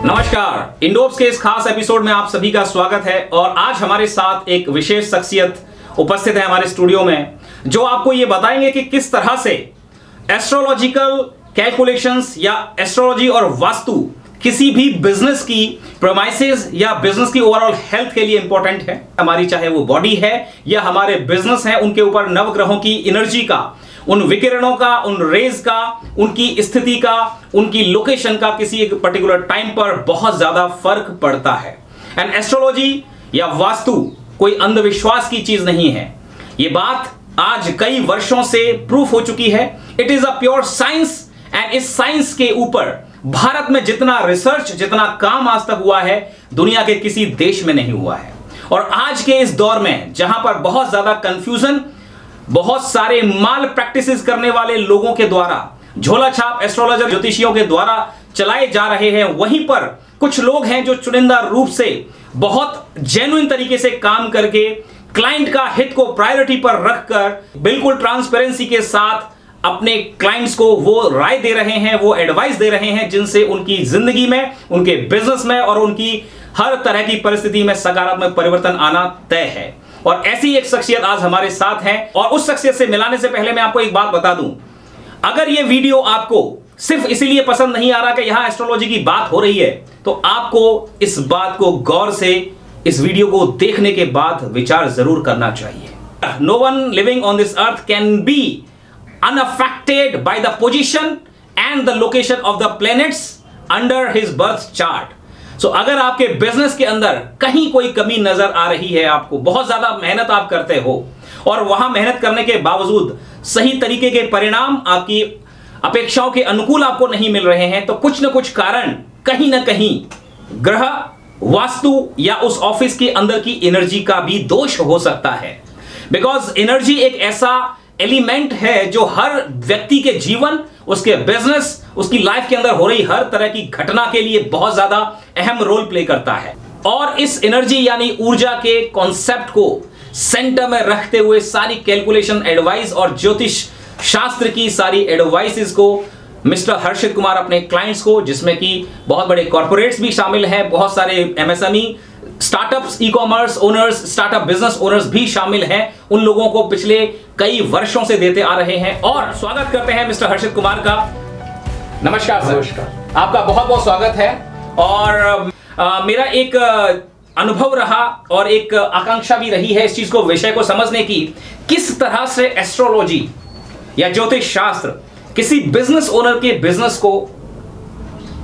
नमस्कार, इंडोप्स के इस खास एपिसोड में आप सभी का स्वागत है। और आज हमारे साथ एक विशेष शख्सियत उपस्थित है हमारे स्टूडियो में, जो आपको ये बताएंगे कि किस तरह से एस्ट्रोलॉजिकल कैलकुलेशंस या एस्ट्रोलॉजी और वास्तु किसी भी बिजनेस की प्रेमाइसेस या बिजनेस की ओवरऑल हेल्थ के लिए इंपॉर्टेंट है। हमारी चाहे वो बॉडी है या हमारे बिजनेस है, उनके ऊपर नवग्रहों की एनर्जी का, उन विकिरणों का, उन रेज का, उनकी स्थिति का, उनकी लोकेशन का किसी एक पर्टिकुलर टाइम पर बहुत ज्यादा फर्क पड़ता है। एंड एस्ट्रोलॉजी या वास्तु कोई अंधविश्वास की चीज नहीं है। यह बात आज कई वर्षों से प्रूफ हो चुकी है। It is a pure science and इस साइंस के ऊपर भारत में जितना रिसर्च, जितना काम आज तक हुआ है, दुनिया के किसी देश में नहीं हुआ है। और आज के इस दौर में जहां पर बहुत ज्यादा कंफ्यूजन, बहुत सारे माल प्रैक्टिसेस करने वाले लोगों के द्वारा, झोला छाप एस्ट्रोलॉजर ज्योतिषियों के द्वारा चलाए जा रहे हैं, वहीं पर कुछ लोग हैं जो चुनिंदा रूप से बहुत जेन्युइन तरीके से काम करके क्लाइंट का हित को प्रायोरिटी पर रखकर बिल्कुल ट्रांसपेरेंसी के साथ अपने क्लाइंट्स को वो राय दे रहे हैं, वो एडवाइस दे रहे हैं, जिनसे उनकी जिंदगी में, उनके बिजनेस में और उनकी हर तरह की परिस्थिति में सकारात्मक परिवर्तन आना तय है। और ऐसी एक शख्सियत आज हमारे साथ है। और उस शख्सियत से मिलाने से पहले मैं आपको एक बात बता दूं, अगर ये वीडियो आपको सिर्फ इसीलिए पसंद नहीं आ रहा कि यहां एस्ट्रोलॉजी की बात हो रही है, तो आपको इस बात को गौर से इस वीडियो को देखने के बाद विचार जरूर करना चाहिए। No one living on this earth can be unaffected by the position and the location of the planets under his birth chart. So अगर आपके बिजनेस के अंदर कहीं कोई कमी नजर आ रही है, आपको बहुत ज्यादा मेहनत आप करते हो और वहां मेहनत करने के बावजूद सही तरीके के परिणाम आपकी अपेक्षाओं के अनुकूल आपको नहीं मिल रहे हैं, तो कुछ न कुछ कारण कहीं ना कहीं ग्रह, वास्तु या उस ऑफिस के अंदर की एनर्जी का भी दोष हो सकता है। बिकॉज एनर्जी एक ऐसा एलिमेंट है जो हर व्यक्ति के जीवन, उसके बिजनेस, उसकी लाइफ के अंदर हो रही हर तरह की घटना के लिए बहुत ज्यादा अहम रोल प्ले करता है। और इस एनर्जी यानी ऊर्जा के कॉन्सेप्ट को सेंटर में रखते हुए सारी कैलकुलेशन, एडवाइस और ज्योतिष शास्त्र की सारी एडवाइसेस को मिस्टर हर्षित कुमार अपने क्लाइंट्स को, जिसमें कि बहुत बड़े कॉर्पोरेट्स भी शामिल हैं, बहुत सारे MSME, startups, e commerce owners, startup business owners भी शामिल हैं, उन लोगों को पिछले कई वर्षों से देते आ रहे हैं। और स्वागत करते हैं मिस्टर हर्षित कुमार का। नमस्कार सर। नमस्कार, आपका बहुत बहुत स्वागत है। और मेरा एक अनुभव रहा और एक आकांक्षा भी रही है इस चीज को, विषय को समझने की, किस तरह से एस्ट्रोलॉजी या ज्योतिष शास्त्र किसी बिजनेस ओनर के बिजनेस को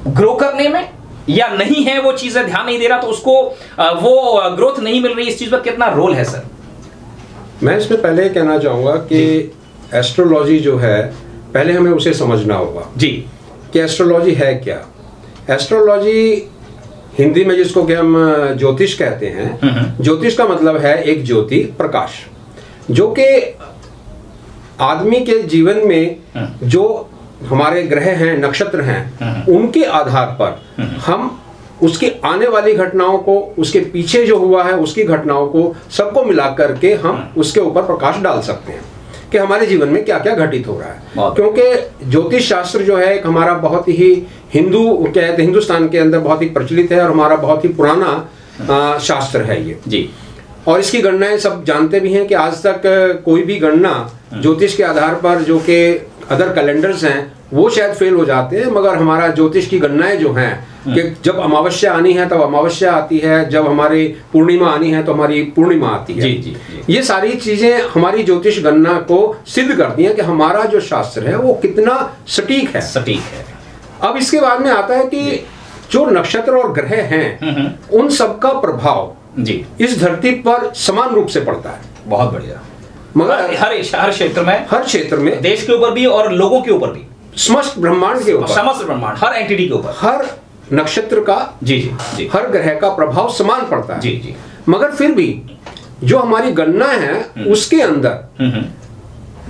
ग्रो करने में, या नहीं है वो चीजें ध्यान नहीं दे रहा तो उसको वो ग्रोथ नहीं मिल रही, इस चीज पर कितना रोल है सर? मैं इसमें पहले कहना चाहूँगा कि एस्ट्रोलॉजी जो है, पहले हमें उसे समझना होगा जी कि एस्ट्रोलॉजी है क्या। एस्ट्रोलॉजी हिंदी में जिसको कि हम ज्योतिष कहते हैं, ज्योतिष का मतलब है एक ज्योति, प्रकाश, जो कि आदमी के जीवन में जो हमारे ग्रह हैं, नक्षत्र हैं, उनके आधार पर हम उसकी आने वाली घटनाओं को, उसके पीछे जो हुआ है उसकी घटनाओं को, सबको मिला करके हम उसके ऊपर प्रकाश डाल सकते हैं कि हमारे जीवन में क्या क्या घटित हो रहा है। क्योंकि ज्योतिष शास्त्र जो है एक हमारा बहुत ही हिंदुस्तान के अंदर बहुत ही प्रचलित है और हमारा बहुत ही पुराना शास्त्र है ये जी। और इसकी गणनाएं सब जानते भी हैं कि आज तक कोई भी गणना ज्योतिष के आधार पर, जो कि अदर कैलेंडर्स हैं, वो शायद फेल हो जाते हैं, मगर हमारा ज्योतिष की गणनाएं जो हैं कि जब अमावस्या आनी है तब अमावस्या आती है, जब हमारी पूर्णिमा आनी है तो हमारी पूर्णिमा आती है। जी। ये सारी चीजें हमारी ज्योतिष गणना को सिद्ध करती हैं कि हमारा जो शास्त्र है वो कितना सटीक है। अब इसके बाद में आता है कि जो नक्षत्र और ग्रह हैं, उन सबका प्रभाव जी इस धरती पर समान रूप से पड़ता है। बहुत बढ़िया। मगर हर क्षेत्र में, देश के ऊपर भी और लोगों के ऊपर भी, समस्त ब्रह्मांड के ऊपर, समस्त ब्रह्मांड, हर एंटिटी के ऊपर, हर नक्षत्र का, जी, हर ग्रह का प्रभाव समान पड़ता है। जी। मगर फिर भी जो हमारी गणना है उसके अंदर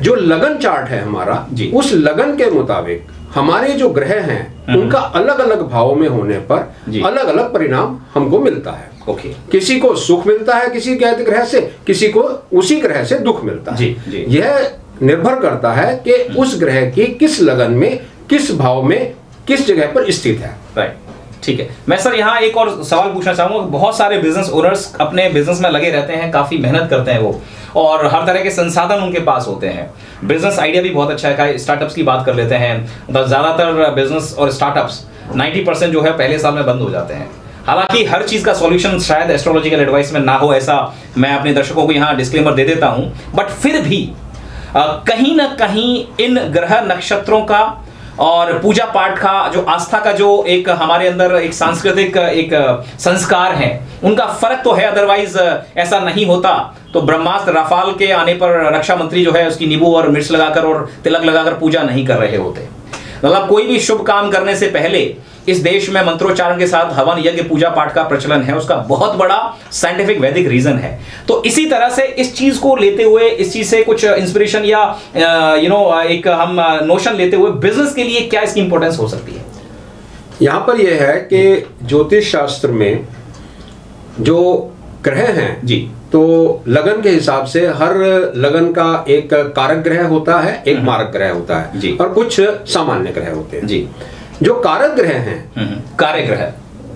जो लगन चार्ट है हमारा, उस लगन के मुताबिक हमारे जो ग्रह हैं उनका अलग अलग भावों में होने पर अलग अलग परिणाम हमको मिलता है। किसी को सुख मिलता है किसी ग्रह से, किसी को उसी ग्रह से दुख मिलता है। यह निर्भर करता है कि उस ग्रह की किस लगन में, किस भाव में, किस जगह पर स्थित है। ठीक है, मैं सर यहाँ एक और सवाल पूछना चाहूंगा। बहुत सारे बिजनेस ओनर्स अपने बिजनेस में लगे रहते हैं, काफी मेहनत करते हैं वो, और हर तरह के संसाधन उनके पास होते हैं, बिजनेस आइडिया भी बहुत अच्छा है। स्टार्टअप्स की बात कर लेते हैं, ज्यादातर बिजनेस और स्टार्टअप्स 90% जो है पहले साल में बंद हो जाते हैं। हालांकि हर चीज का सॉल्यूशन शायद एस्ट्रोलॉजिकल एडवाइस में ना हो, ऐसा मैं अपने दर्शकों को यहाँ डिस्क्लेमर दे देता हूं, बट फिर भी कहीं ना कहीं इन ग्रह नक्षत्रों का और पूजा पाठ का जो आस्था का जो एक हमारे अंदर एक सांस्कृतिक एक संस्कार है, उनका फर्क तो है। अदरवाइज ऐसा नहीं होता तो ब्रह्मास्त्र राफाल के आने पर रक्षा मंत्री जो है उसकी नींबू और मिर्च लगाकर और तिलक लगाकर पूजा नहीं कर रहे होते। मतलब कोई भी शुभ काम करने से पहले इस देश में मंत्रोच्चारण के साथ हवन यज्ञ पूजा पाठ का प्रचलन है, उसका बहुत बड़ा साइंटिफिक वैदिक रीजन है। तो इसी तरह से इस चीज को लेते हुए, इस चीज से कुछ इंस्पिरेशन या एक हम नोशन लेते हुए बिजनेस के लिए क्या इसकी इंपॉर्टेंस हो सकती है? यहां पर यह है कि ज्योतिष शास्त्र में जो ग्रह हैं जी, तो लगन के हिसाब से हर लगन का एक कारक ग्रह होता है, एक मारक ग्रह होता है जी, और कुछ सामान्य ग्रह होते हैं जी। जो कारक ग्रह हैं, कारक ग्रह,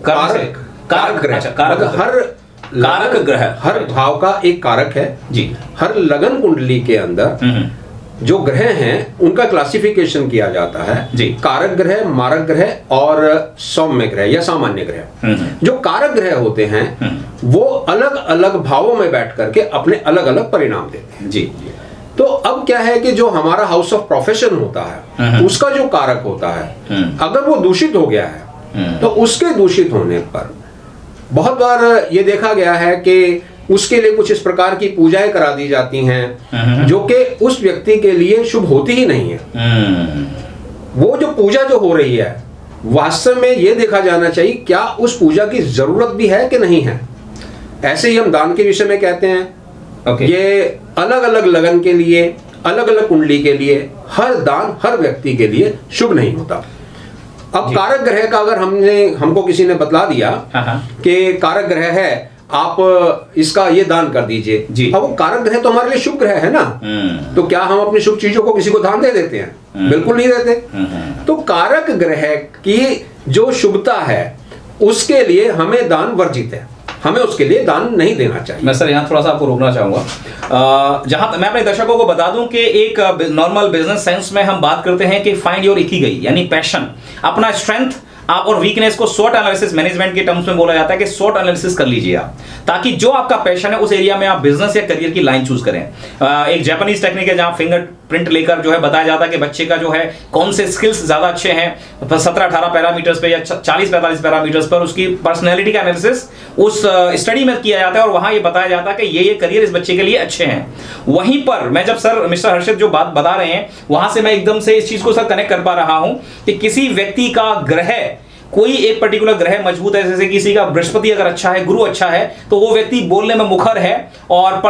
कारक ग्रह, हर कारक ग्रह, हर भाव का एक कारक है जी। हर लगन कुंडली के अंदर जो ग्रह हैं उनका क्लासिफिकेशन किया जाता है जी। कारक ग्रह, मारक ग्रह और सौम्य ग्रह या सामान्य ग्रह। जो कारक ग्रह होते हैं वो अलग अलग भावों में बैठ करके अपने अलग अलग परिणाम देते हैं जी। तो अब क्या है कि जो हमारा हाउस ऑफ प्रोफेशन होता है उसका जो कारक होता है अगर वो दूषित हो गया है तो उसके दूषित होने पर बहुत बार ये देखा गया है कि उसके लिए कुछ इस प्रकार की पूजाएं करा दी जाती हैं जो कि उस व्यक्ति के लिए शुभ होती ही नहीं है। वो जो पूजा जो हो रही है वास्तव में ये देखा जाना चाहिए क्या उस पूजा की जरूरत भी है कि नहीं है। ऐसे ही हम दान के विषय में कहते हैं ये अलग अलग लगन के लिए, अलग अलग कुंडली के लिए हर दान हर व्यक्ति के लिए शुभ नहीं होता। अब कारक ग्रह का अगर हमको किसी ने बतला दिया कि कारक ग्रह है, आप इसका ये दान कर दीजिए जी। अब वो कारक ग्रह तो हमारे लिए शुभ ग्रह है ना, तो क्या हम अपनी शुभ चीजों को किसी को दान दे देते हैं? बिल्कुल नहीं देते। तो कारक ग्रह की जो शुभता है उसके लिए हमें दान वर्जित है, हमें उसके लिए दान नहीं देना चाहिए। मैं सर यहाँ थोड़ा सा आपको रोकना चाहूंगा। जहां मैं अपने दर्शकों को बता दूं कि एक नॉर्मल बिजनेस सेंस में हम बात करते हैं कि फाइंड योर इकिगाई, यानी पैशन, अपना स्ट्रेंथ आप और वीकनेस को SWOT एनालिसिस मैनेजमेंट के टर्म्स में बोला जाता है कि SWOT एनालिसिस कर लीजिए आप, ताकि जो आपका पैशन है उस एरिया में आप बिजनेस या करियर की लाइन चूज करें। एक जापानीज टेक्निक है जहां फिंगर प्रिंट लेकर जो है बताया जाता है कि बच्चे का जो है कौन से स्किल्स ज्यादा अच्छे हैं, 17-18 पैरामीटर्स पे या 40-45 पैरामीटर्स पर उसकी पर्सनैलिटी का एनालिसिस उस स्टडी में किया जाता है और वहां ये बताया जाता है कि ये करियर इस बच्चे के लिए अच्छे हैं। वहीं पर मैं जब सर मिस्टर हर्षित जो बात बता रहे हैं वहां से मैं एकदम से इस चीज को सर कनेक्ट कर पा रहा हूं कि किसी व्यक्ति का ग्रह, कोई एक पर्टिकुलर ग्रह मजबूत है, जैसे किसी का बृहस्पति अगर अच्छा है, गुरु अच्छा है, तो वो व्यक्ति बोलने में मुखर है और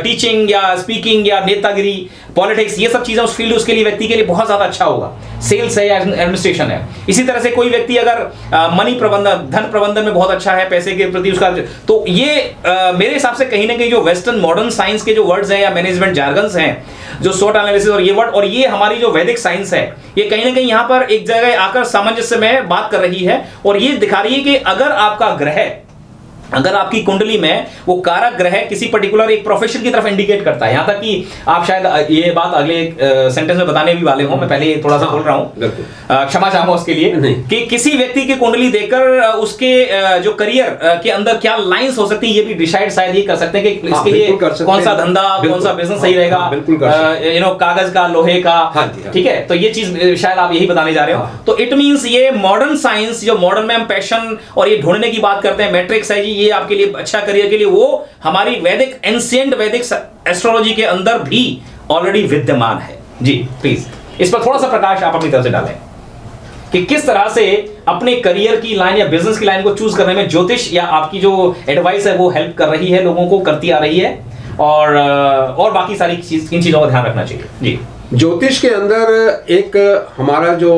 टीचिंग या स्पीकिंग या नेतागिरी, पॉलिटिक्स, ये सब चीजें उस फील्ड उसके लिए व्यक्ति के लिए बहुत ज्यादा अच्छा होगा। सेल्स है या एडमिनिस्ट्रेशन है। इसी तरह से कोई व्यक्ति अगर मनी प्रबंधन, धन प्रबंधन में बहुत अच्छा है, पैसे के प्रति उसका, तो ये मेरे हिसाब से कहीं ना कहीं जो वेस्टर्न मॉडर्न साइंस के जो वर्ड्स हैं या मैनेजमेंट जार्गन्स हैं, जो SWOT एनालिसिस और ये वर्ड और ये हमारी जो वैदिक साइंस है, ये कहीं ना कहीं यहाँ पर एक जगह आकर सामंजस्य में बात कर रही है और ये दिखा रही है कि अगर आपका ग्रह, अगर आपकी कुंडली में वो कारक ग्रह किसी पर्टिकुलर एक प्रोफेशन की तरफ इंडिकेट करता है, यहां तक कि आप शायद ये बात अगले सेंटेंस में बताने भी वाले हो, मैं पहले थोड़ा सा बोल रहा हूं, क्षमा चाहूंगा उसके लिए, कि किसी व्यक्ति की कुंडली देखकर उसके जो करियर के अंदर क्या लाइंस हो सकती है ये भी डिसाइड शायद ये कर सकते हैं कि इसके लिए कौन सा धंधा, कौन सा बिजनेस सही रहेगा, कागज का, लोहे का, ठीक है। तो ये चीज शायद आप यही बताने जा रहे हो। तो इट मींस ये मॉडर्न साइंस, जो मॉडर्न में हम पैशन और ये ढूंढने की बात करते हैं, मैट्रिक्स है जी, ये आपके लिए अच्छा करियर के लिए, वो हमारी वैदिक एंशिएंट वैदिक एस्ट्रोलॉजी के अंदर भी ऑलरेडी विद्यमान है। जी प्लीज इस पर थोड़ा सा प्रकाश आप अपनी तरफ से डालें कि किस तरह से अपने करियर की लाइन या बिजनेस की लाइन को चूज करने में ज्योतिष या आपकी जो एडवाइस है वो हेल्प कर रही है, लोगों को करती आ रही है, और बाकी सारी इन चीजों का ध्यान रखना चाहिए। जी, ज्योतिष के अंदर एक हमारा जो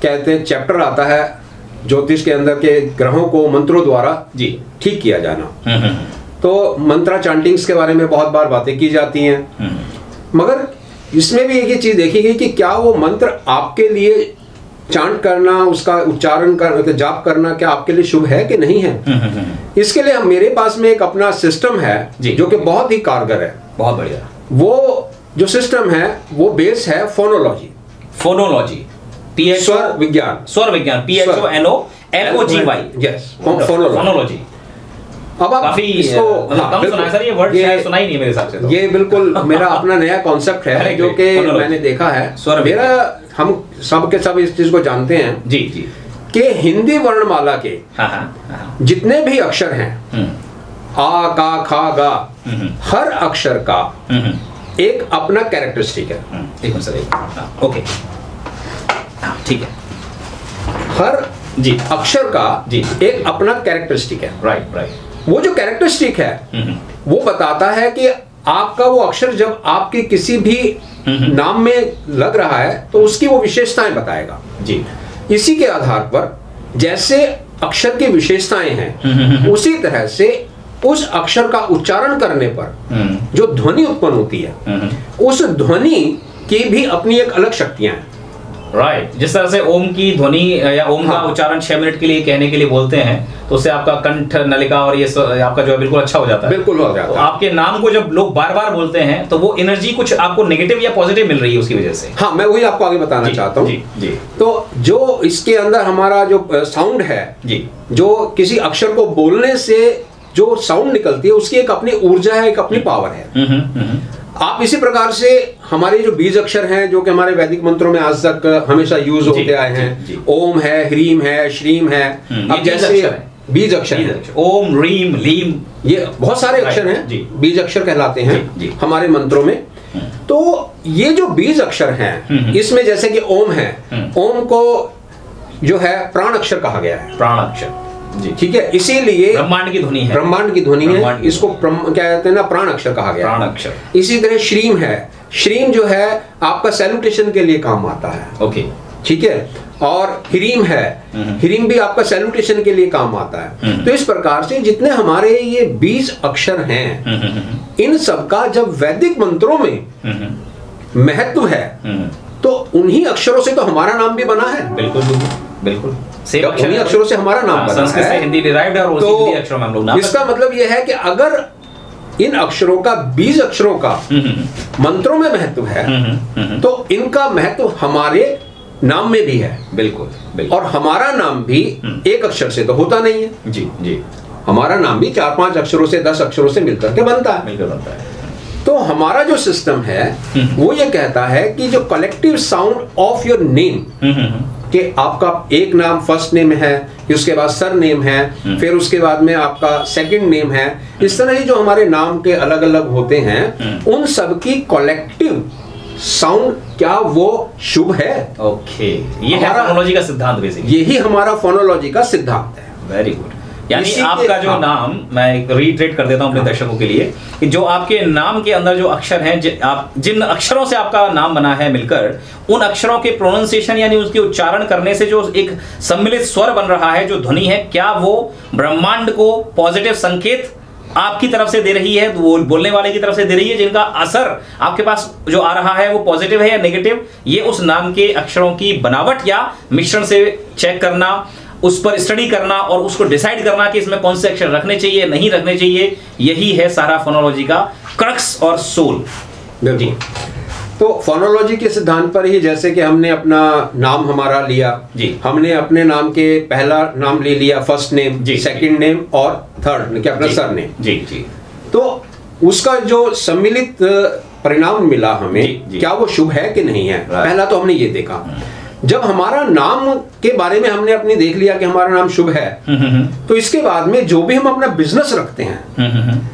कहते हैं चैप्टर आता है ज्योतिष के अंदर के ग्रहों को मंत्रों द्वारा जी ठीक किया जाना। तो मंत्रा चांटिंग्स के बारे में बहुत बार बातें की जाती हैं, मगर इसमें भी एक ही चीज देखी गई कि क्या वो मंत्र आपके लिए चांट करना, उसका उच्चारण करना, जाप करना क्या आपके लिए शुभ है कि नहीं है? इसके लिए मेरे पास में एक अपना सिस्टम है जो कि बहुत ही कारगर है। बहुत बढ़िया। वो जो सिस्टम है वो बेस है फोनोलॉजी। फोनोलॉजी, स्वर विज्ञान, स्वर विज्ञान, PHONOLOGY। Yes, phonology. अब आप काफी इसको कम सुना है सर, ये वर्ड शायद सुना ही नहीं मेरे हिसाब से तो। ये बिल्कुल मेरा अपना नया कॉन्सेप्ट है जो कि मैंने देखा है। मेरा, हम सब के सब इस चीज को जानते हैं जी जी कि हिंदी वर्णमाला के जितने भी अक्षर हैं, आ, का, खा, गा, हर अक्षर का एक अपना कैरेक्टरिस्टिक है। एक मिनट सर, ओके, ठीक है। हर जी अक्षर का जी एक अपना कैरेक्टरिस्टिक है। Right right. वो जो कैरेक्टरिस्टिक है वो बताता है कि आपका वो अक्षर जब आपके किसी भी नाम में लग रहा है तो उसकी वो विशेषताएं बताएगा जी। इसी के आधार पर जैसे अक्षर की विशेषताएं हैं उसी तरह से उस अक्षर का उच्चारण करने पर जो ध्वनि उत्पन्न होती है उस ध्वनि की भी अपनी एक अलग शक्तियां हैं। राइट। जिस तरह से ओम की ध्वनि या ओम का उच्चारण 6 मिनट के लिए कहने के लिए बोलते हैं तो उससे आपका कंठ नलिका और ये आपका जो है बिल्कुल अच्छा हो जाता है। बिल्कुल हो जाता है। तो आपके नाम को जब लोग बार बार बोलते हैं तो वो एनर्जी कुछ आपको नेगेटिव या पॉजिटिव मिल रही है उसकी वजह से। हाँ, मैं वही आपको आगे बताना चाहता हूँ। जी जी। तो जो इसके अंदर हमारा जो साउंड है जी, जो किसी अक्षर को बोलने से जो साउंड निकलती है उसकी एक अपनी ऊर्जा है, एक अपनी पावर है। आप इसी प्रकार से हमारे जो बीज अक्षर हैं जो कि हमारे वैदिक मंत्रों में आज तक हमेशा यूज होते आए हैं, ओम है, ह्रीम है, श्रीम है। अब जैसे बीज अक्षर, ओम, रीम, लीम, ये बहुत सारे अक्षर हैं, बीज अक्षर कहलाते हैं हमारे मंत्रों में। तो ये जो बीज अक्षर हैं इसमें जैसे कि ओम है, ओम को जो है प्राण अक्षर कहा गया है। प्राण अक्षर, ठीक है, इसीलिए ब्रह्मांड की ध्वनि है, ब्रह्मांड की ध्वनि है, इसको क्या कहते हैं ना, प्राण अक्षर कहा गया। प्राण अक्षर। इसी तरह श्रीम है, श्रीम जो है आपका सैल्यूटेशन के लिए काम आता है। ओके, ठीक है। और ह्रीम है, ह्रीम भी आपका सैल्यूटेशन के लिए काम आता है। तो इस प्रकार से जितने हमारे ये 20 अक्षर हैं इन सबका जब वैदिक मंत्रों में महत्व है तो उन्हीं अक्षरों से तो हमारा नाम भी बना है। बिल्कुल बिल्कुल, सेम उन्हीं अक्षरों से हमारा नाम बना संस्कृत से हिंदी डिराइव्ड है और उसी हिंदी अक्षरों में हम लोग नाम। इसका मतलब यह है कि अगर इन अक्षरों का, 20 अक्षरों का मंत्रों में महत्व है तो इनका महत्व हमारे नाम में भी है। बिल्कुल बिल्कुल। और हमारा नाम भी एक अक्षर से तो होता नहीं है। जी जी। हमारा नाम भी 4-5 अक्षरों से, 10 अक्षरों से मिलकर के बनता है। तो हमारा जो सिस्टम है वो ये कहता है कि जो collective sound of your name, कि आपका एक नाम फर्स्ट नेम है, उसके बाद सर नेम है, फिर उसके बाद में आपका सेकंड नेम है, इस तरह ही जो हमारे नाम के अलग अलग होते हैं उन सब की कलेक्टिव साउंड क्या वो शुभ है? ओके, ये है फोनोलॉजी का सिद्धांत बेसिकली। यही हमारा फोनोलॉजी का सिद्धांत है। Very good. यानी आपका जो नाम, मैं रीट्रेट कर देता हूं अपने दर्शकों के लिए, कि जो आपके नाम के अंदर जो अक्षर हैं, आप जिन अक्षरों से आपका नाम बना है मिलकर, उन अक्षरों के प्रोनाउंसिएशन यानी उसके उच्चारण करने से जो एक सम्मिलित स्वर बन रहा है, जो ध्वनि है, क्या वो ब्रह्मांड को पॉजिटिव संकेत आपकी तरफ से दे रही है, वो बोलने वाले की तरफ से दे रही है, जिनका असर आपके पास जो आ रहा है वो पॉजिटिव है या नेगेटिव, ये उस नाम के अक्षरों की बनावट या मिश्रण से चेक करना, उस पर स्टडी करना और उसको डिसाइड करना कि इसमें कौन से अक्षर रखने चाहिए, नहीं रखने चाहिए, यही है सारा फोनोलॉजी का क्रक्स और सोल। जी। तो फोनोलॉजी के सिद्धांत पर ही, जैसे कि हमने अपना नाम हमारा लिया जी, हमने अपने नाम के पहला नाम ले लिया, फर्स्ट नेम, सेकंड नेम और थर्ड क्या अपना सर नेम जी जी, तो उसका जो सम्मिलित परिणाम मिला हमें, क्या वो शुभ है कि नहीं है? पहला तो हमने ये देखा। जब हमारा नाम के बारे में हमने अपनी देख लिया कि हमारा नाम शुभ है, तो इसके बाद में जो भी हम अपना बिजनेस रखते हैं,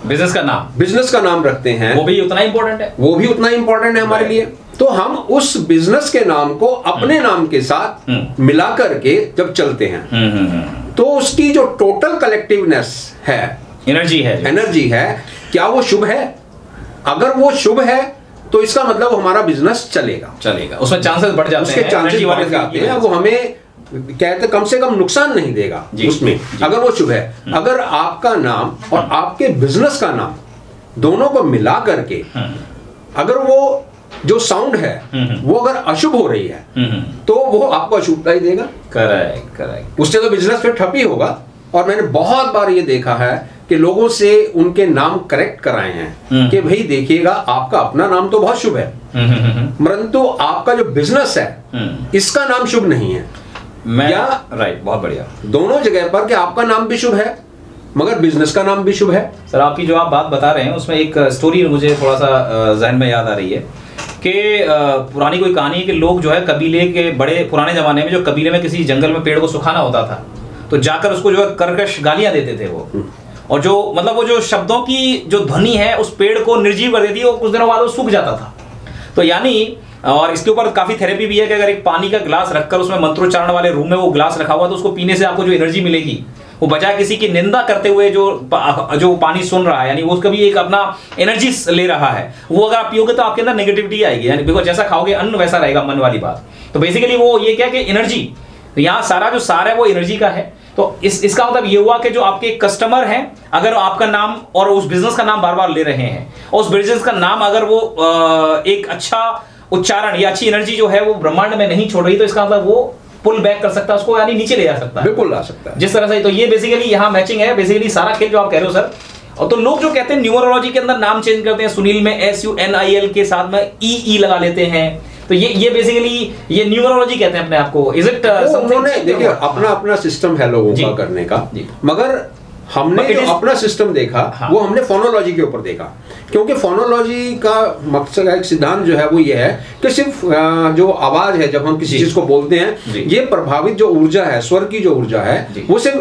बिजनेस का नाम रखते हैं, वो भी उतना इंपॉर्टेंट है, वो भी उतना इंपॉर्टेंट है हमारे लिए। तो हम उस बिजनेस के नाम को अपने नाम के साथ मिला करके जब चलते हैं तो उसकी जो टोटल कलेक्टिवनेस है, एनर्जी है, क्या वो शुभ है? अगर वो शुभ है तो इसका मतलब हमारा बिजनेस चलेगा, उसमें चांसेस बढ़ जाते हैं, उसके चांसेस बढ़ जाते हैं, वो हमें कहते कम से कम नुकसान नहीं देगा उसमें, अगर वो शुभ है। अगर आपका नाम और आपके बिजनेस का नाम दोनों को मिला करके अगर वो जो साउंड है वो अगर अशुभ हो रही है तो वो आपको अशुभता ही देगा। Correct correct. उससे तो बिजनेस फिर ठप ही होगा। और मैंने बहुत बार ये देखा है कि लोगों से उनके नाम करेक्ट कराए हैं कि भाई देखिएगा आपका अपना नाम तो बहुत शुभ है, परंतु आपका जो बिजनेस है इसका नाम शुभ नहीं है। राइट, बहुत बढ़िया। दोनों जगह पर कि आपका नाम भी शुभ है मगर बिजनेस का नाम भी शुभ है। सर आपकी जो आप बात बता रहे हैं उसमें एक स्टोरी मुझे थोड़ा सा जहन में याद आ रही है कि पुरानी कोई कहानी है कि लोग जो है कबीले के, बड़े पुराने जमाने में जो कबीले में किसी जंगल में पेड़ को सुखाना होता था तो जाकर उसको जो है कर्कश गालियां देते थे वो, और जो मतलब वो जो शब्दों की जो ध्वनि है उस पेड़ को निर्जीव कर देती है और कुछ दिनों बाद वो सूख जाता था। तो यानी, और इसके ऊपर काफी थेरेपी भी है कि अगर एक पानी का गिलास रखकर उसमें मंत्रोच्चारण वाले रूम में वो गिलास रखा हुआ तो उसको पीने से आपको जो एनर्जी मिलेगी वो बजाय किसी की निंदा करते हुए जो पानी सुन रहा है, यानी वो उसका भी एक अपना एनर्जी ले रहा है, वो अगर आप पियोगे तो आपके अंदर नेगेटिविटी आएगी, यानी बिकॉज जैसा खाओगे अन्न वैसा रहेगा, मन वाली बात। तो बेसिकली वो ये क्या कि एनर्जी, तो यहाँ सारा जो सार है वो एनर्जी का है। तो इसका मतलब ये हुआ कि जो आपके कस्टमर हैं अगर आपका नाम और उस बिजनेस का नाम बार बार ले रहे हैं और उस बिजनेस का नाम अगर वो एक अच्छा उच्चारण या अच्छी एनर्जी जो है वो ब्रह्मांड में नहीं छोड़ रही तो इसका मतलब वो पुल बैक कर सकता है उसको, यानी नीचे ले जा सकता है, बिल्कुल ला सकता है जिस तरह से। तो ये बेसिकली यहाँ मैचिंग है, बेसिकली सारा खेल जो आप कह रहे हो सर। और तो लोग जो कहते हैं न्यूमरोलॉजी के अंदर नाम चेंज करते हैं, सुनील में SUNIL के साथ में EE लगा लेते हैं, तो ये बेसिकली ये न्यूमरोलॉजी कहते हैं अपने आप को। इज इट उन्होंने देखिए अपना अपना सिस्टम है लोगों का करने का, मगर हमने जो अपना सिस्टम देखा वो हमने फोनोलॉजी के ऊपर देखा, क्योंकि फोनोलॉजी का मकसद एक सिद्धांत जो है वो ये है कि सिर्फ जो आवाज है जब हम किसी चीज को बोलते हैं ये प्रभावित जो ऊर्जा है, स्वर की जो ऊर्जा है वो सिर्फ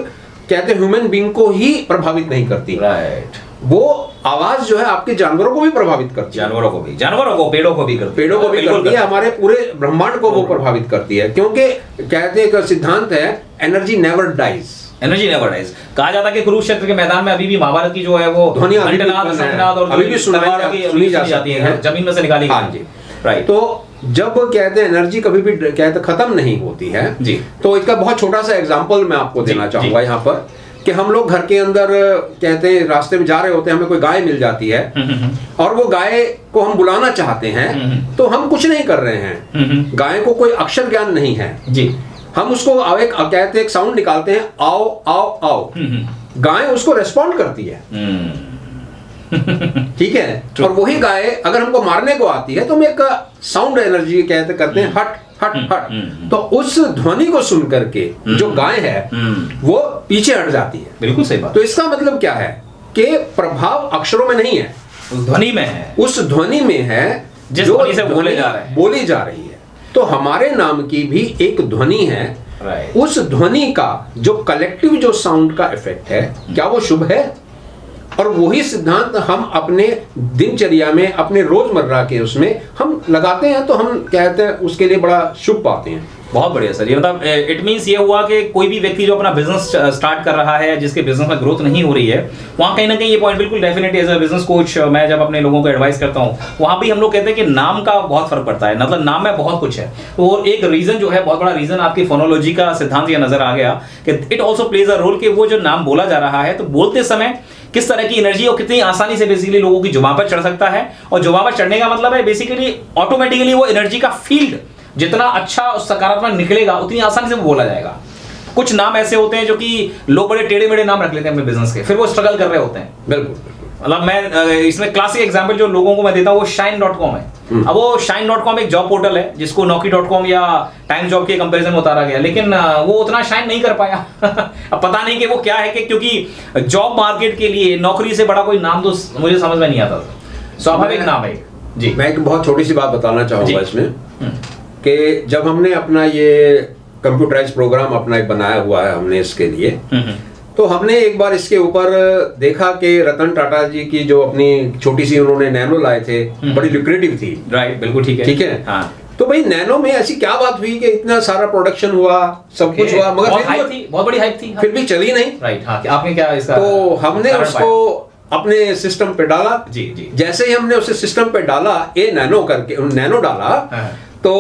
कहते हैं ह्यूमन बीइंग को ही प्रभावित नहीं करती, राइट। वो आवाज जो है आपके जानवरों को भी प्रभावित करती है, जानवरों को, पेड़ों को भी करती है, हमारे पूरे ब्रह्मांड को वो प्रभावित करती है, क्योंकि कहते हैं एक सिद्धांत है एनर्जी नेवर डाइज। कहा जाता है कि कुरुक्षेत्र के मैदान में अभी भी महाभारत की जो है वो ध्वनि अभी भी सुनी जाती है, जमीन में से निकाली। हाँ जी, राइट। तो जब कहते हैं एनर्जी कभी भी कहते खत्म नहीं होती है जी, तो इसका बहुत छोटा सा एग्जांपल मैं आपको देना चाहूंगा यहाँ पर कि हम लोग घर के अंदर कहते हैं रास्ते में जा रहे होते हैं, हमें कोई गाय मिल जाती है और वो गाय को हम बुलाना चाहते हैं तो हम कुछ नहीं कर रहे हैं, गाय को कोई अक्षर ज्ञान नहीं है जी, हम उसको एक कहते हैं एक साउंड निकालते हैं, आओ आओ आओ, गाय उसको रेस्पॉन्ड करती है, ठीक है। और वही गाय अगर हमको मारने को आती है तो हम एक साउंड एनर्जी कहते करते हैं हट हट हट, तो उस ध्वनि को सुन करके जो गाय है वो पीछे हट जाती है। बिल्कुल सही बात। तो इसका मतलब क्या है कि प्रभाव अक्षरों में नहीं है, उस ध्वनि में है, उस ध्वनि में है जिस ध्वनि से बोली जा रही है। तो हमारे नाम की भी एक ध्वनि है, उस ध्वनि का जो कलेक्टिव जो साउंड का इफेक्ट है क्या वो शुभ है? और वही सिद्धांत हम अपने दिनचर्या में अपने रोजमर्रा के उसमें हम लगाते हैं तो हम कहते हैं उसके लिए बड़ा शुभ पाते हैं। बहुत बढ़िया सर। ये मतलब इट मीन्स ये हुआ कि कोई भी व्यक्ति जो अपना बिजनेस स्टार्ट कर रहा है जिसके बिजनेस में ग्रोथ नहीं हो रही है, वहाँ कहीं ना कहीं ये पॉइंट बिल्कुल definitely as a business coach मैं जब अपने लोगों को एडवाइस करता हूँ वहाँ भी हम लोग कहते हैं कि नाम का बहुत फर्क पड़ता है, मतलब नाम में बहुत कुछ है। तो एक रीजन जो है, बहुत बड़ा रीजन आपकी फोनोलॉजी का सिद्धांत ये नजर आ गया कि it also plays a role कि वो जो नाम बोला जा रहा है तो बोलते समय किस तरह की एनर्जी और कितनी आसानी से बेसिकली लोगों की जुबान पर चढ़ सकता है। और जुबान पर चढ़ने का मतलब है बेसिकली ऑटोमेटिकली वो एनर्जी का फील्ड जितना अच्छा और सकारात्मक निकलेगा उतनी आसानी से वो बोला जाएगा। कुछ नाम ऐसे होते हैं जो कि लोग बड़े टेढ़े मेढ़े नाम रख लेते हैं अपने बिजनेस के, फिर वो स्ट्रगल कर रहे होते हैं। बिल्कुल। मतलब मैं इसमें क्लासिक एग्जांपल जो लोगों को मैं देता हूँ वो shine.com है। अब वो shine.com एक जॉब पोर्टल है जिसको naukri.com या टाइम जॉब के कंपैरिजन में उतारा गया, लेकिन वो उतना शाइन नहीं कर पाया। अब पता नहीं कि वो क्या है कि क्योंकि जॉब मार्केट के लिए नौकरी से बड़ा कोई नाम तो मुझे समझ में नहीं आता। स्वाभाविक नाम है जी। मैं एक बहुत छोटी सी बात बताना चाहूंगा इसमें कि जब हमने अपना ये कंप्यूटराइज प्रोग्राम अपना एक बनाया हुआ है हमने इसके लिए, तो हमने एक बार इसके ऊपर देखा कि रतन टाटा जी की जो अपनी छोटी सी उन्होंने नैनो लाए थे, बड़ी लुक्रेटिव थी। राइट, बिल्कुल ठीक है। ठीक है। हाँ। तो भाई नैनो में ऐसी क्या बात हुई कि इतना सारा प्रोडक्शन हुआ, सब कुछ हुआ, मगर बहुत बड़ी हाइप थी, फिर भी चली नहीं। राइट। हाँ, आपने क्या इसका तो हमने उसको अपने सिस्टम पे डाला। जी जी। जैसे ही हमने उसे सिस्टम पे डाला, ए नैनो करके नैनो डाला, तो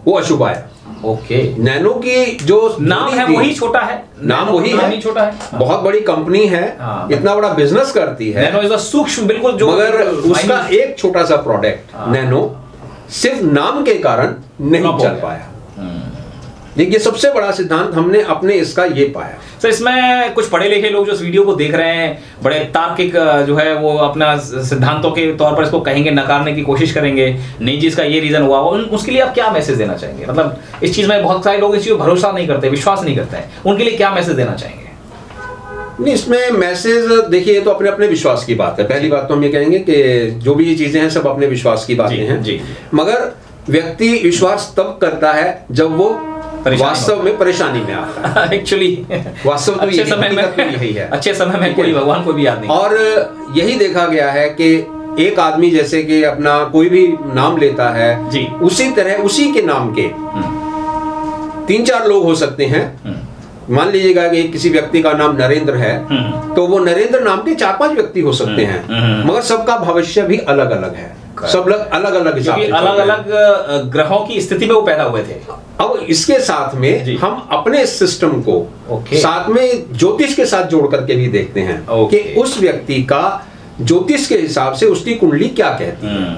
वो अशुभ आया। ओके। नैनो की जो नाम है वही छोटा है, नाम वही है, छोटा है, बहुत बड़ी कंपनी है, इतना बड़ा बिजनेस करती है, नैनो इज अ सूक्ष्म बिल्कुल जो, मगर उसका एक छोटा सा प्रोडक्ट नैनो सिर्फ नाम के कारण नहीं चल पाया। देखिए सबसे बड़ा सिद्धांत हमने अपने इसका ये पाया। सर इसमें कुछ पढ़े लिखे लोग जो इस वीडियो को देख रहे हैं, बड़े तार्किक जो है वो अपना सिद्धांतों के तौर पर इसको कहेंगे, नकारने की कोशिश करेंगे, नहीं जी इसका ये रीजन हुआ, उसके लिए आप क्या मैसेज देना चाहेंगे? मतलब इस चीज में बहुत सारे लोग इस चीज पर भरोसा नहीं करते, विश्वास नहीं करते हैं, उनके लिए क्या मैसेज देना चाहेंगे? नहीं, इसमें मैसेज देखिए, ये तो अपने अपने विश्वास की बात है। पहली बात तो हम ये कहेंगे कि जो भी ये चीजें हैं सब अपने विश्वास की बातें हैं जी। मगर व्यक्ति विश्वास तब करता है जब वो वास्तव में परेशानी में आता है। एक्चुअली वास्तव तो अच्छे समय में यही है, अच्छे समय में कोई भगवान को भी याद नहीं। और यही देखा गया है कि एक आदमी जैसे कि अपना कोई भी नाम लेता है जी, उसी तरह उसी के नाम के 3-4 लोग हो सकते हैं। मान लीजिएगा कि किसी व्यक्ति का नाम नरेंद्र है तो वो नरेंद्र नाम के 4-5 व्यक्ति हो सकते हैं, मगर सबका भविष्य भी अलग अलग है, सब लोग अलग अलग हिसाब से, अलग अलग ग्रहों की स्थिति में वो पैदा हुए थे। अब इसके साथ में हम अपने सिस्टम को साथ में ज्योतिष के साथ जोड़ करके भी देखते हैं कि उस व्यक्ति का ज्योतिष के हिसाब से उसकी कुंडली क्या कहती है।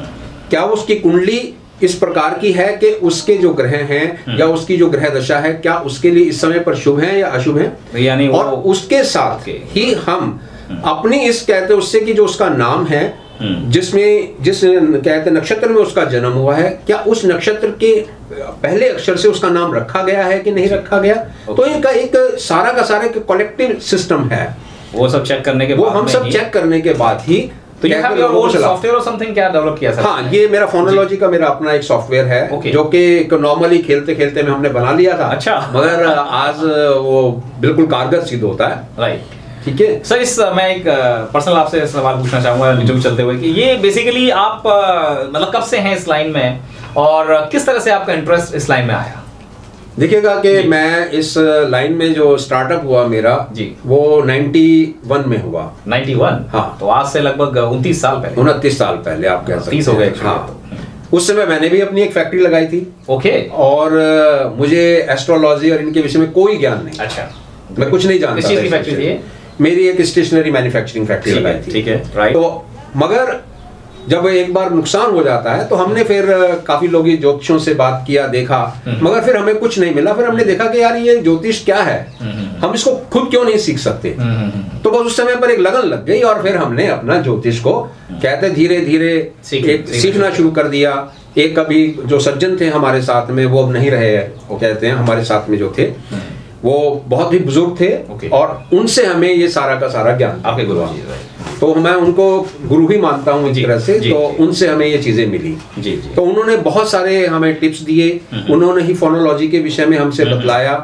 क्या उसकी कुंडली इस प्रकार की है कि उसके जो ग्रह हैं या उसकी जो ग्रह दशा है क्या उसके लिए इस समय पर शुभ है या अशुभ है, यानी और उसके साथ ही हम अपनी इस कहते उससे कि जो उसका नाम है जिसमें जिस कहते नक्षत्र में उसका जन्म हुआ है, क्या उस नक्षत्र के पहले अक्षर से उसका नाम रखा गया है कि नहीं रखा गया। तो इनका एक सारा का सारा कलेक्टिव सिस्टम है, वो सब चेक करने के वो हम सब चेक करने के बाद ही। तो you have your own software or something क्या डेवलप किया सर? हाँ, ये मेरा फोनोलॉजी का मेरा अपना एक सॉफ्टवेयर है जो कि नॉर्मली खेलते खेलते में हमने बना लिया था। अच्छा। मगर आज वो बिल्कुल कारगर सिद्ध होता है। राइट, ठीक है सर। इस मैं एक पर्सनल आपसे सवाल पूछना चाहूंगा वीडियो में चलते हुए कि ये बेसिकली आप मतलब कब से हैं इस लाइन में और किस तरह से आपका इंटरेस्ट इस लाइन में आया? देखिएगा कि मैं इस लाइन में जो स्टार्टअप हुआ मेरा जी, वो 91 में हुआ। 91? हाँ, तो आज से लगभग 29 साल पहले। 29 साल पहले आप कह सकते हैं। 30 हो गए। हाँ, उस समय मैंने भी अपनी एक फैक्ट्री लगाई थी। ओके। और मुझे एस्ट्रोलॉजी और इनके विषय में कोई ज्ञान नहीं। अच्छा, मैं कुछ नहीं जानता। किस चीज की फैक्ट्री थी? मेरी एक स्टेशनरी मैन्युफैक्चरिंग फैक्ट्री लगाई थी। ठीक है, राइट। तो मगर जब एक बार नुकसान हो जाता है तो हमने फिर काफी लोग ज्योतिषों से बात किया, देखा, मगर फिर हमें कुछ नहीं मिला। फिर हमने देखा कि यार ये ज्योतिष क्या है, हम इसको खुद क्यों नहीं सीख सकते। तो बस उस समय पर एक लगन लग गई और फिर हमने अपना ज्योतिष को कहते धीरे धीरे सीखना शुरू कर दिया। एक कभी जो सज्जन थे हमारे साथ में वो अब नहीं रहे, वो कहते हैं हमारे साथ में जो थे वो बहुत ही बुजुर्ग थे और उनसे हमें ये सारा का सारा ज्ञान, आपके गुरु, तो मैं उनको गुरु ही मानता हूँ एक तरह से। तो उनसे हमें ये चीजें मिली। तो उन्होंने बहुत सारे हमें टिप्स दिए, उन्होंने ही फोनोलॉजी के विषय में हमसे बतलाया।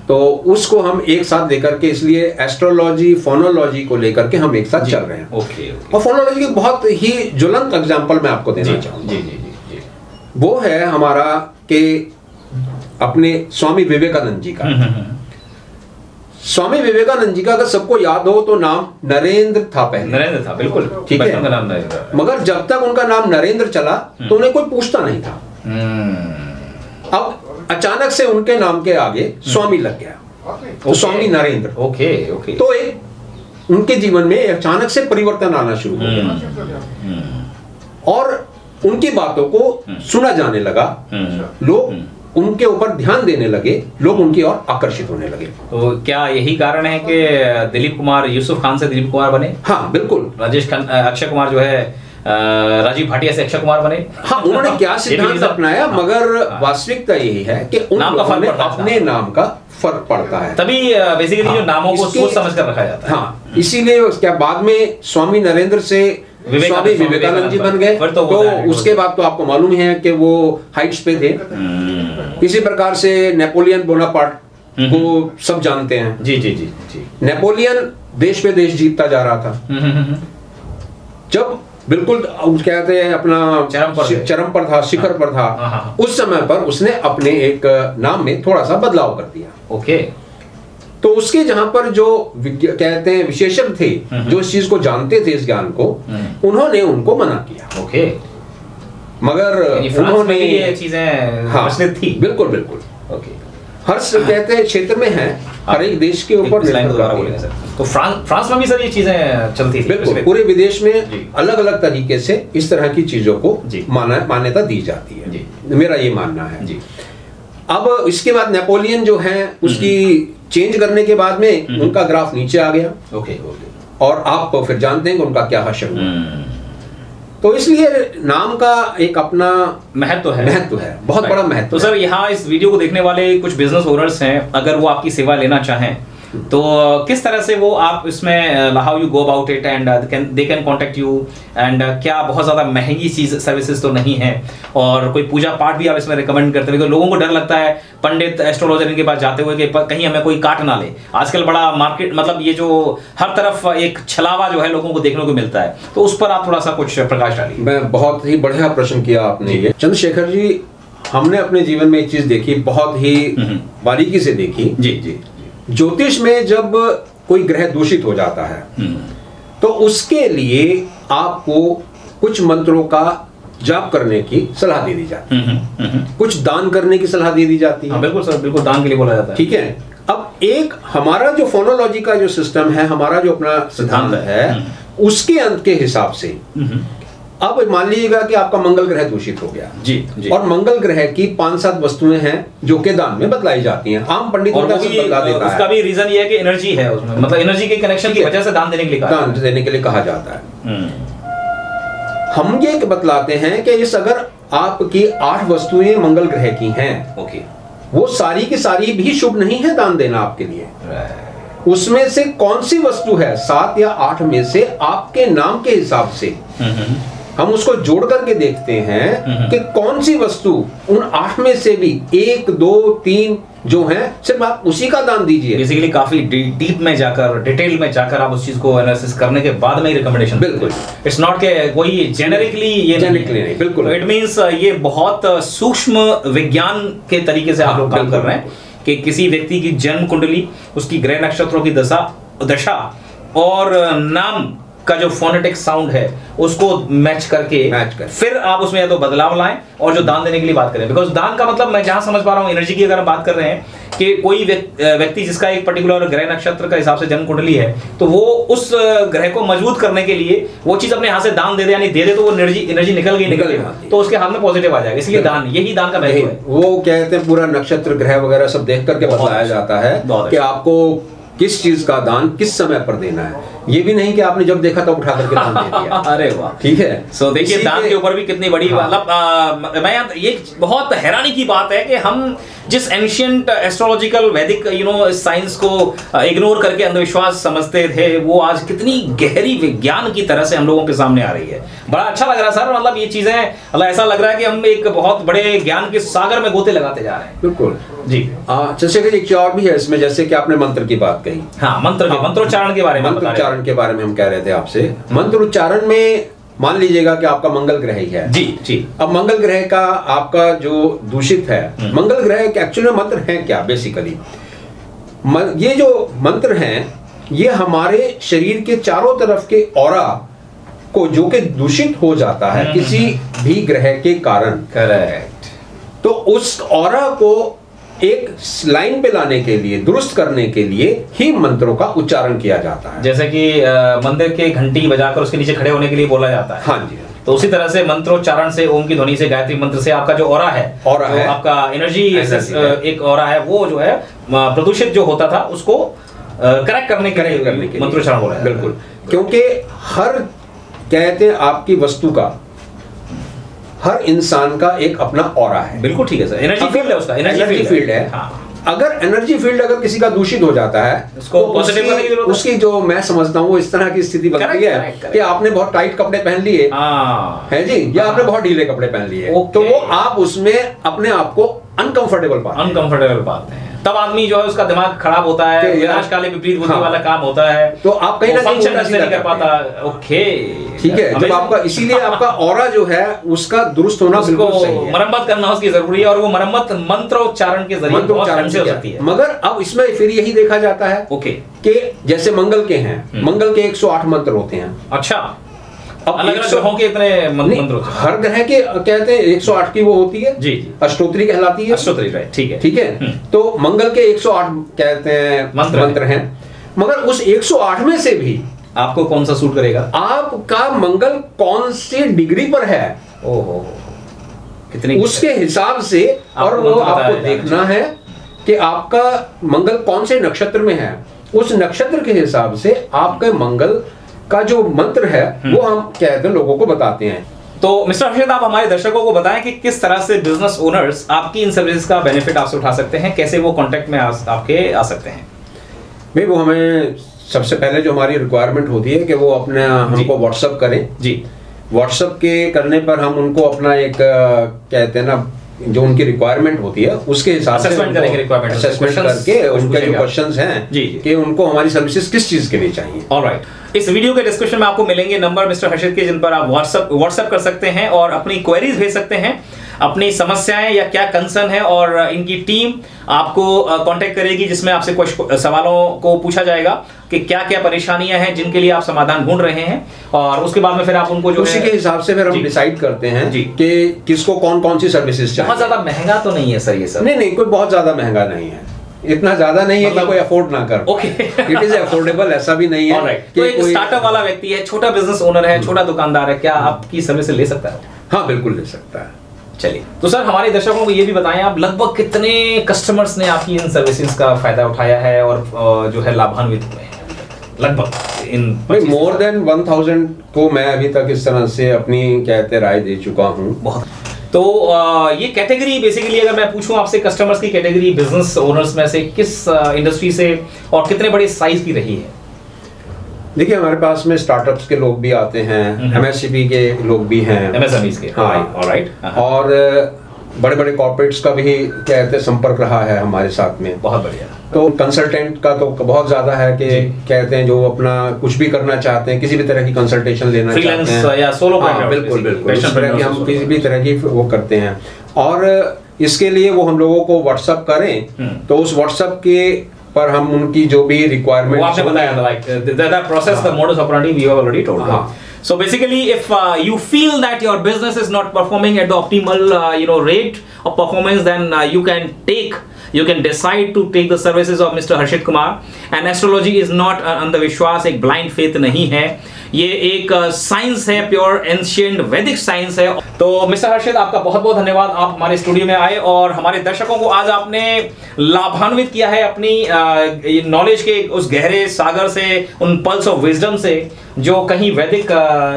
तो उसको हम एक साथ लेकर के, इसलिए एस्ट्रोलॉजी फोनोलॉजी को लेकर के हम एक साथ चल रहे हैं। और फोनोलॉजी की बहुत ही ज्वलंत एग्जाम्पल मैं आपको देना चाहूँगा। वो है हमारा के अपने स्वामी विवेकानंद जी का। स्वामी विवेकानंद जी का अगर सबको याद हो तो नाम नरेंद्र था पहले। नरेंद्र था, बिल्कुल, ठीक है। मगर जब तक उनका नाम नरेंद्र चला तो उन्हें कोई पूछता नहीं था। अब अचानक से उनके नाम के आगे स्वामी लग गया, तो स्वामी नरेंद्र। Okay okay. तो एक उनके जीवन में अचानक से परिवर्तन आना शुरू हो गया और उनकी बातों को सुना जाने लगा, लोग उनके ऊपर ध्यान देने लगे, लोग उनकी ओर आकर्षित होने लगे। तो क्या यही कारण है कि दिलीप कुमार, यूसुफ खान से दिलीप कुमार बने? हाँ बिल्कुल। राजेश खान, अक्षय कुमार जो है राजीव भाटिया से अक्षय कुमार बने। हाँ, उन्होंने क्या सिद्धांत अपनाया, मगर वास्तविकता यही है कि उन नाम का फर्क पड़ता है, अपने नाम का फर्क पड़ता है। तभी बेसिकली जो नामों को सोच समझ कर रखा जाता है। हाँ, इसीलिए क्या बाद में स्वामी नरेंद्र से स्वामी विवेकानंद जी बन गए। तो उसके बाद तो आपको मालूम है कि वो हाइट्स पे थे। इसी प्रकार से नेपोलियन बोनापार्ट को सब जानते हैं। जी जी जी जी। नेपोलियन देश पे देश जीतता जा रहा था। जब बिल्कुल कहते हैं अपना चरम पर था, शिखर पर था, उस समय पर उसने अपने एक नाम में थोड़ा सा बदलाव कर दिया। ओके। तो उसके जहां पर जो कहते हैं विशेषज्ञ थे, जो इस चीज को जानते थे, इस ज्ञान को, उन्होंने उनको मना किया। ओके। मगर उन्होंने ये चीजें हाँ थी। बिल्कुल बिल्कुल। ओके। हर कहते हैं क्षेत्र में है, हर एक देश के ऊपर तो फ्रांस में भी सर ये चीजें चलती थी? बिल्कुल, पूरे विदेश में अलग अलग तरीके से इस तरह की चीजों को मान्यता दी जाती है, मेरा ये मानना है जी। अब इसके बाद नेपोलियन जो है उसकी चेंज करने के बाद में उनका ग्राफ नीचे आ गया। ओके, और आप फिर जानते हैं कि उनका क्या हश्र हुआ। तो इसलिए नाम का एक अपना महत्व है, बहुत बड़ा महत्व। तो सर यहाँ इस वीडियो को देखने वाले कुछ बिजनेस ओनर्स हैं, अगर वो आपकी सेवा लेना चाहें तो किस तरह से वो आप इसमें how you go about it and they can contact you and क्या बहुत ज़्यादा महंगी चीज सर्विसेज तो नहीं है, और कोई पूजा पाठ भी आप इसमें रिकमेंड करते हैं? क्योंकि लोगों को डर लगता है पंडित एस्ट्रोलॉजर इनके पास जाते हुए कि कहीं हमें कोई काट ना ले। आजकल बड़ा मार्केट, मतलब ये जो हर तरफ एक छलावा जो है लोगों को देखने को मिलता है, तो उस पर आप थोड़ा सा कुछ प्रकाश डालिए। मैं बहुत ही बढ़िया प्रश्न किया आपने ये चंद्रशेखर जी। हमने अपने जीवन में एक चीज देखी, बहुत ही बारीकी से देखी जी। ज्योतिष में जब कोई ग्रह दूषित हो जाता है तो उसके लिए आपको कुछ मंत्रों का जाप करने की सलाह दे दी जाती है, कुछ दान करने की सलाह दे दी जाती है। बिल्कुल सर, बिल्कुल दान के लिए बोला जाता है। ठीक है। अब एक हमारा जो फोनोलॉजी का जो सिस्टम है, हमारा जो अपना सिद्धांत है, उसके अंत के हिसाब से अब मान लीजिएगा कि आपका मंगल ग्रह दूषित हो गया जी। और मंगल ग्रह की 5-7 वस्तुएं हैं जो के दान में बतलाई जाती हैं। आम पंडित बता देता है। उसका भी रीजन ये है कि एनर्जी है उसमें, मतलब एनर्जी के कनेक्शन की वजह से दान देने के लिए कहा जाता है। हम ये बतलाते हैं कि इस अगर आपकी 8 वस्तुएं मंगल ग्रह की हैं, वो सारी की सारी भी शुभ नहीं है दान देना आपके लिए। उसमें से कौन सी वस्तु है 7 या 8 में से आपके नाम के हिसाब से हम उसको जोड़ करके देखते हैं कि कौन सी वस्तु उन 8 में से भी 1, 2, 3 जो है, सिर्फ आप उसी का दान दीजिए। बेसिकली काफी डीप में जाकर, डिटेल में जाकर आप उस चीज को एनालिसिस करने के बाद में ही रिकमेंडेशन। बिल्कुल, इट्स नॉट के कोई जेनेरिकली ये नहीं। बिल्कुल, इट मींस ये बहुत सूक्ष्म विज्ञान के तरीके से आप लोग काम कर रहे हैं कि किसी व्यक्ति की जन्म कुंडली, उसकी ग्रह नक्षत्रों की दशा और नाम का जो फोनेटिक साउंड है उसको मैच करके फिर आप उसमें या तो बदलाव लाएं और जो दान देने के लिए बात करें। बिकॉज दान का मतलब मैं जहां समझ पा रहा हूं, एनर्जी की अगर हम बात कर रहे हैं कि कोई व्यक्ति जिसका एक पर्टिकुलर ग्रह नक्षत्र का हिसाब से जन्म कुंडली है, तो वो उस ग्रह को मजबूत करने के लिए वो चीज अपने हाथ से दान दे दे, यानी दे दे तो वो एनर्जी निकल गई तो उसके हाथ में पॉजिटिव आ जाएगा। इसलिए दान, यही दान का महत्व है। वो कहते हैं पूरा नक्षत्र ग्रह वगैरह सब देख करके बताया जाता है कि आपको किस चीज का दान किस समय पर देना है। ये भी नहीं कि आपने जब देखा तब उठा करके दान दे दिया। अरे वाह, ठीक है। सो देखिए दान के ऊपर भी कितनी बड़ी मतलब मैं ये बहुत हैरानी की बात है कि हम जिस एंशिएंट एस्ट्रोलॉजिकल वैदिक साइंस को इग्नोर करके अंधविश्वास समझते थे, वो आज कितनी गहरी विज्ञान की तरह से हम लोगों के सामने आ रही है। बड़ा अच्छा लग रहा है सर, मतलब ये चीजें मतलब ऐसा लग रहा है कि हम एक बहुत बड़े ज्ञान के सागर में गोते लगाते जा रहे हैं। बिल्कुल जी। चंद्रशेखर, एक और भी है इसमें, जैसे कि आपने मंत्र की बात कही। हाँ, मंत्रोच्चारण के बारे में हम कह रहे थे आपसे। मंत्र उच्चारण में मान लीजिएगा कि आपका मंगल ग्रह ही है जी। अब मंगल ग्रह का आपका जो दूषित है, मंगल ग्रह के एक्चुअली मंत्र है क्या? बेसिकली ये जो मंत्र हैं, ये हमारे शरीर के चारों तरफ के ऑरा को जो कि दूषित हो जाता है किसी भी ग्रह के कारण, करेक्ट, तो उस ऑरा को एक लाइन पे लाने के लिए, दुरुस्त करने के लिए ही मंत्रों का उच्चारण किया जाता है। जैसे कि मंदिर के घंटी बजाकर उसके नीचे खड़े होने के लिए बोला जाता है। हाँ जी। तो उसी तरह से मंत्रोच्चारण से, ओम की ध्वनि से, गायत्री मंत्र से आपका जो ऑरा है, आपका एनर्जी एक ऑरा है, वो जो है प्रदूषित जो होता था उसको करेक्ट करने के लिए मंत्रोच्चारण बोला जाता है। बिल्कुल, क्योंकि हर कहते हैं आपकी वस्तु का, हर इंसान का एक अपना ऑरा है। बिल्कुल ठीक है सर, एनर्जी फील्ड है उसका, एनर्जी फील्ड है। हाँ। अगर एनर्जी फील्ड अगर किसी का दूषित हो जाता है उसको तो उसकी जो मैं समझता हूँ वो इस तरह की स्थिति बन गई है कि आपने बहुत टाइट कपड़े पहन लिए है जी, या आपने बहुत ढीले कपड़े पहन लिए, तो वो आप उसमें अपने आप को अनकंफर्टेबल पाते हैं। तब आदमी जो है उसका दिमाग खराब होता है, विनाश काले विपरीत बुद्धि वाला काम होता है, तो आप कहीं ना कहीं नहीं कर पाता। ओके, ठीक है। जब आपका, इसीलिए आपका ऑरा जो है उसका दुरुस्त होना बिल्कुल सही है, मरम्मत करना उसकी जरूरी है, और वो मरम्मत मंत्रोच्चारण के जरिए हो जाती है। मगर अब इसमें फिर यही देखा जाता है कि जैसे मंगल के हैं, मंगल के 108 मंत्र होते हैं। अच्छा, अब अलग अलग ग्रहों के इतने मंत्र होते हैं, हर ग्रह के कहते हैं 108 की वो होती है जी, अष्टोत्री कहलाती है, अष्टोत्री, राइट, ठीक है, ठीक है। तो मंगल के 108 कहते हैं मंत्र हैं, मगर उस 108 में से भी आपको कौन सा सूट करेगा, आपका मंगल कौन सी डिग्री पर है, ओहो कितनी, उसके हिसाब से, और वो आपको देखना है कि आपका मंगल कौन से नक्षत्र में है, उस नक्षत्र के हिसाब से आपके मंगल का जो मंत्र है वो हम कहते हैं लोगों को बताते हैं। तो मिस्टर हर्षित, आप हमारे दर्शकों को बताएं कि किस तरह से बिजनेस ओनर्स आपकी इन सर्विसेज का बेनिफिट आपसे उठा सकते हैं, कैसे वो कांटेक्ट में आपके आ सकते हैं। भाई वो हमें सबसे पहले जो हमारी रिक्वायरमेंट होती है कि वो अपने हमको व्हाट्सअप करें जी, व्हाट्सअप के करने पर हम उनको अपना एक कहते हैं ना जो उनकी रिक्वायरमेंट होती है उसके हिसाब से असेसमेंट करके उनके जो क्वेश्चंस हैं कि उनको हमारी सर्विसेज किस चीज के लिए चाहिए। ऑलराइट, इस वीडियो के डिस्क्रिप्शन में आपको मिलेंगे नंबर मिस्टर हर्षित के, जिन पर आप व्हाट्सएप कर सकते हैं और अपनी क्वेरीज भेज सकते हैं, अपनी समस्याएं या क्या कंसर्न है, और इनकी टीम आपको कांटेक्ट करेगी जिसमें आपसे कुछ सवालों को पूछा जाएगा कि क्या क्या परेशानियां हैं जिनके लिए आप समाधान ढूंढ रहे हैं, और उसके बाद में फिर आप उनको जो उसी के हिसाब से फिर हम डिसाइड करते हैं कि किसको कौन कौन सी सर्विसेज चाहिए। बहुत ज्यादा महंगा तो नहीं है सर ये सब? नहीं, कोई बहुत ज्यादा महंगा नहीं है, इतना ज्यादा नहीं है कि कोई अफोर्ड ना कर। ओके, इट इज अफोर्डेबल, ऐसा भी नहीं है। तो एक स्टार्टअप वाला व्यक्ति है, छोटा बिजनेस ओनर है, छोटा दुकानदार है, क्या आपकी सर्विस ले सकता है? हाँ बिल्कुल ले सकता है। चलिए, तो सर हमारे दर्शकों को ये भी बताएं आप लगभग कितने कस्टमर्स ने आपकी इन सर्विसेज का फायदा उठाया है और जो है लाभान्वित हुए हैं लगभग इन मोर देन 1000 को मैं अभी तक इस तरह से अपनी कहते राय दे चुका हूँ। बहुत। तो ये कैटेगरी बेसिकली अगर मैं पूछूं आपसे कस्टमर्स की कैटेगरी बिजनेस ओनर्स में से किस इंडस्ट्री से और कितने बड़े साइज की रही है? देखिए हमारे पास में स्टार्टअप्स के लोग भी आते हैं, एमएसएमई के लोग भी हैं, एमएसएमईज के, हाँ, ऑलराइट, और बड़े बड़े कॉर्पोरेट्स का भी कहते संपर्क रहा है हमारे साथ में। बहुत बढ़िया। तो कंसल्टेंट का तो बहुत ज्यादा है कि कहते हैं जो अपना कुछ भी करना चाहते हैं, किसी भी तरह की कंसल्टेशन लेना चाहते हैं या सोलो, बिल्कुल बिल्कुल इस तरह की हम किसी भी तरह की वो करते हैं, और इसके लिए वो हम लोगों को व्हाट्सएप करें तो उस व्हाट्सएप के पर हम उनकी जो भी रिक्वायरमेंट आपने बताया like the process, the modus operandi we have already told. So basically, if you feel that your business is not performing at the optimal rate of performance, then you can decide to take the services of Mr. Harshit Kumar. And astrology is not अंधविश्वास, एक blind faith नहीं है, ये एक science है, pure ancient वैदिक science है। तो मिस्टर हर्षित, आपका बहुत बहुत धन्यवाद, आप हमारे स्टूडियो में आए और हमारे दर्शकों को आज आपने लाभान्वित किया है अपनी नॉलेज के उस गहरे सागर से, उन पल्स ऑफ विजडम से जो कहीं वैदिक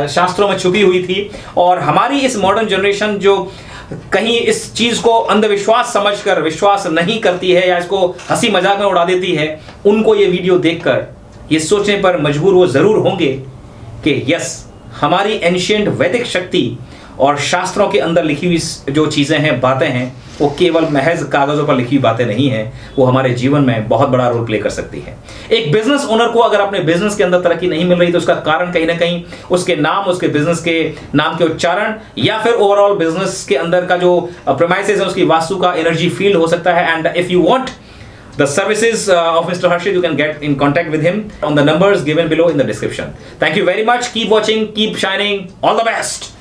शास्त्रों में छुपी हुई थी, और हमारी इस मॉडर्न जनरेशन जो कहीं इस चीज को अंधविश्वास समझकर विश्वास नहीं करती है या इसको हंसी मजाक में उड़ा देती है, उनको ये वीडियो देखकर ये सोचने पर मजबूर वो जरूर होंगे कि यस, हमारी एंशिएंट वैदिक शक्ति और शास्त्रों के अंदर लिखी हुई जो चीजें हैं, बातें हैं, वो केवल महज कागजों पर लिखी हुई बातें नहीं हैं, वो हमारे जीवन में बहुत बड़ा रोल प्ले कर सकती है। एक बिजनेस ओनर को अगर अपने बिजनेस के अंदर तरक्की नहीं मिल रही तो उसका कारण कहीं ना कहीं उसके नाम, उसके बिजनेस के नाम के उच्चारण, या फिर ओवरऑल बिजनेस के अंदर का जो प्रेमाइसेस है उसकी वास्तु का एनर्जी फील्ड हो सकता है। And if you want the services of Mr. Harshit, you can get in contact with him on the numbers given below in the description. Thank you very much. Keep watching, keep shining. All the best.